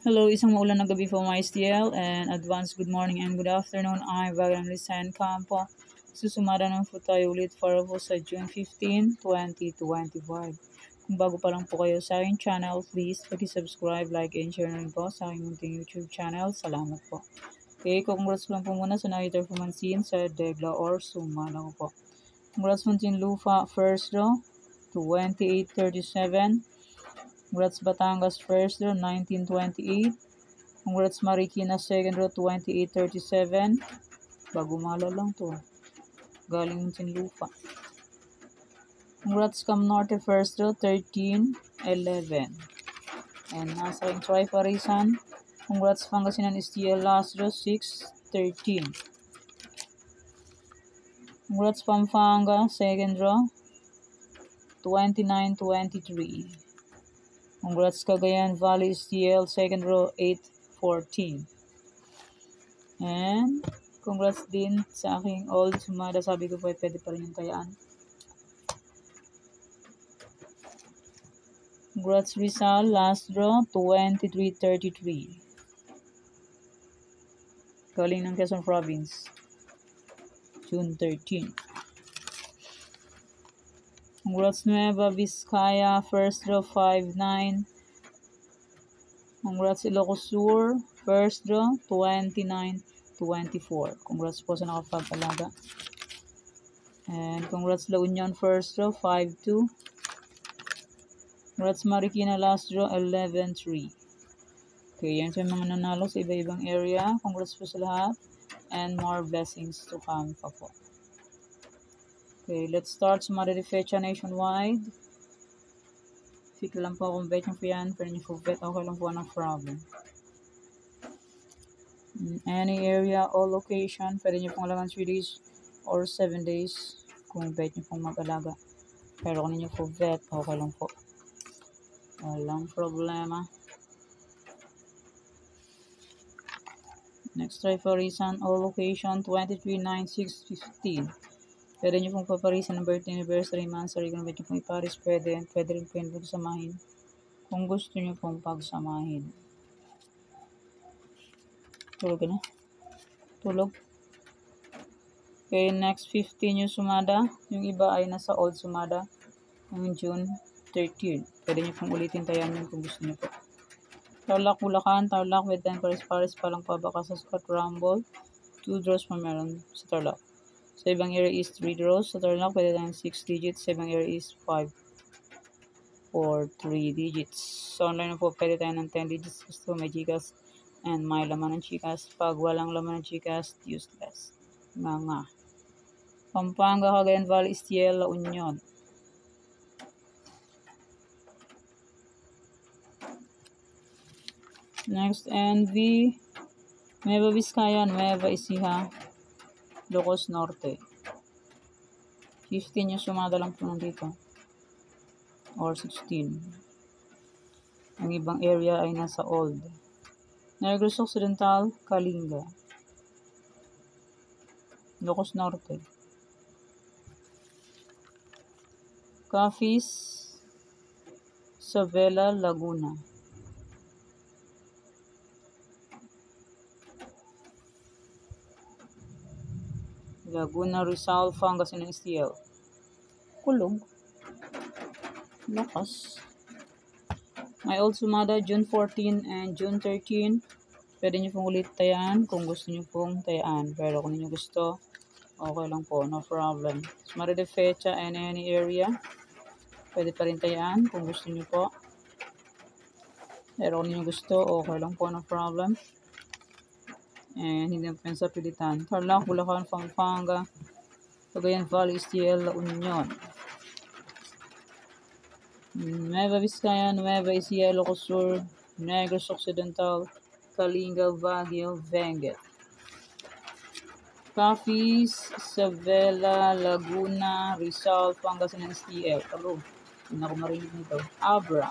Hello, isang maulan na gabi po mga STL and advance good morning and good afternoon. I'm Vagram Lisan Campo. Susumara naman po tayo ulit para po sa June 15, 2025. Kung bago pa lang po kayo sa aking channel, please pag-subscribe, like, and share na rin po sa aking munting YouTube channel. Salamat po. Okay, congrats lang po muna sa nakita pumansin sa Degla or Sumala ko po. Congrats Muntin Lufa, first row, 2837. Congrats Batangas first row, 1928. Congrats Marikina second row, 2837. Bagumala lang to. Galing Muntinlupa. Congrats Cam Norte first row, 1311. And nasa ring Tri-Parisan. Congrats Pangasinan STL last row, 613. Congrats Pampanga second row, 2923. Congrats Cagayan Valley STL second row, 814. And congrats din sa aking old sumada. Sabi ko po pwede pa rin yung tayaan. Congrats Rizal last draw, 2333. Galing ng Quezon Province, June 13. Congrats Nueva Vizcaya first draw, 59. Congrats Ilocos Sur first draw, 2924. Congrats po sa nakapag-alaga. And congrats La Union first draw, 52. Congrats Marikina last draw, 11-3. Okay, yan sa mga nanalo sa iba-ibang area. Congrats po sa lahat. And more blessings to come pa po. Okay, let's start sa mga fecha nationwide. Fika lang po kung bet nyo po yan. Pero nyo po bet, okay lang po ng problem. In any area or location, pwede nyo pong alagang 3 days or 7 days kung bet nyo pong mag-alaga. Pero kung nyo po bet, okay lang po. Walang problema. Next try for reason or location, 239615. Pwede nyo pong paparisan ng birthday anniversary, monthsary, kung pwede nyo pong iparis, pwede rin po yung pagsamahin kung gusto nyo pong pagsamahin. Tulog na? Tulog? Okay, next 15 yung sumada. Yung iba ay nasa old sumada. Yung June 13. Pwede nyo pong ulitin tayan yun kung gusto nyo po. Tarlac, Bulacan, Tarlac with 10 pares pa lang pa baka sa Scott Rumble. 2 draws pa meron sa Tarlac. Sa ibang area is 3 draws. Sa Tarlac, pwede tayong 6 digits. Sa ibang area is 5 or 3 digits. So, online na po, pwede tayo ng 10 digits. Gusto may Gcash and may laman ng Gcash. Pag walang laman ng Gcash, useless. Nga. Pampanga, Cagayan Valley, STL, La Union. Next, NV, Nueva Vizcaya, Nueva Ecija, Ilocos Norte. 15 yung sumada lang po nandito. Or 16. Ang ibang area ay nasa old. Negros Occidental, Kalinga. Ilocos Norte. Cafis, Savela, Laguna. Laguna, Rizal, Pangasinan STL. Kulog. Lakas. May old sumada, June 14 and June 13. Pwede nyo pong ulit tayaan kung gusto nyo pong tayaan. Pero kung nyo gusto, okay lang po. No problem. Smari de fecha and any area. Pwede pa rin tayaan kung gusto nyo po. Pero kung nyo gusto, okay lang po. No problem. And hindi mo pensa pilitan. Tarlac, Bulacan, Pampanga, Cagayan Valley, STL, La Union. Nueva Vizcaya, Nueva Ecija, Ilocos Sur, Negros Occidental, Kalinga, Baguio, Benguet. Cafis, Savela, Laguna, Rizal, Pangasinan STL. Taro, hindi na ako marinig nito. Abra.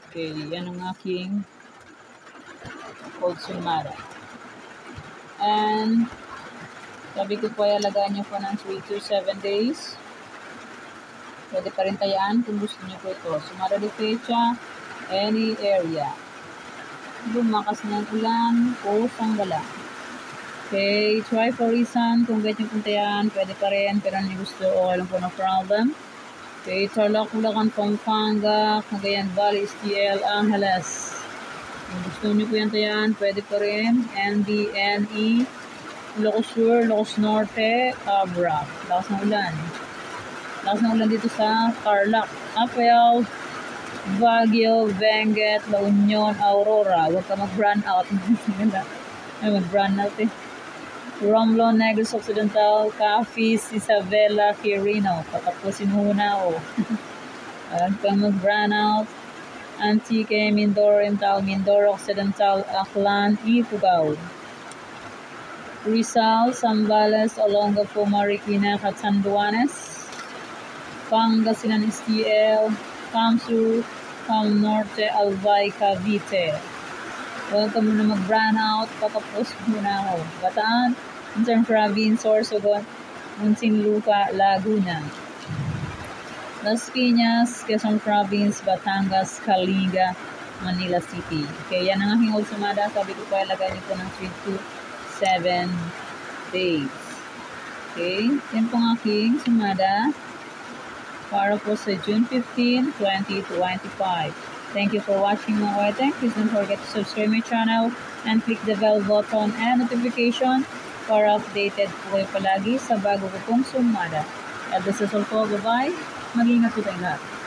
Okay, yan ang aking old sumada. And sabi ko po ay alagaan nyo po ng 3 to 7 days. Pwede pa rin tayaan kung gusto nyo po ito. Sumada de fecha, any area. lumakas ng ulan o sanggala. Okay, try for reason. Kung gusto nyo punta yan, pwede pa rin. Pero hindi gusto, okay lang po, no problem. Okay, Tarlac, Bulacan, Pampanga, Cagayan Valley, STL, Angeles. Kung gusto nyo po yan tayan, pwede pa rin. NDNE, Ilocos Sur, Ilocos Norte, Abra. Lakas ng ulan. Lakas ng ulan dito sa Tarlac, Apayao, Baguio, Benguet, La Union, Aurora. Huwag ka mag-brand out. Ay, mag-brand out eh. Romblon, Negros Occidental, Capiz, Isabela, Quirino. Patapusin muna ako. Huwag kang mag-brand out. Antique, Mindoro, Imtal, Mindoro Occidental, Aklan, Ifugao. Rizal, Zambales, Olongapo, Marikina, Catanduanes. Pangasinan, STL, Kamsur, Cam Norte, Albay, Cavite. Huwag ka muna mag-brand out, patapos muna ako. Bataan, Eastern Province, Sorsogon, Muntinlupa, Laguna. Las Piñas, Quezon Province, Batangas, Caliga, Manila City. Okay, yan ang aking old sumada. Sabi ko pa, ilagay niyo po ng 3 to 7 days. Okay, yan po ang aking sumada para po sa June 15, 2025. Thank you for watching mga kawete. Please don't forget to subscribe my channel and click the bell button and notification para updated po kayo palagi sa bago ko pong sumada. At this is all po. Bye-bye. Mag-ingat po tayong lahat.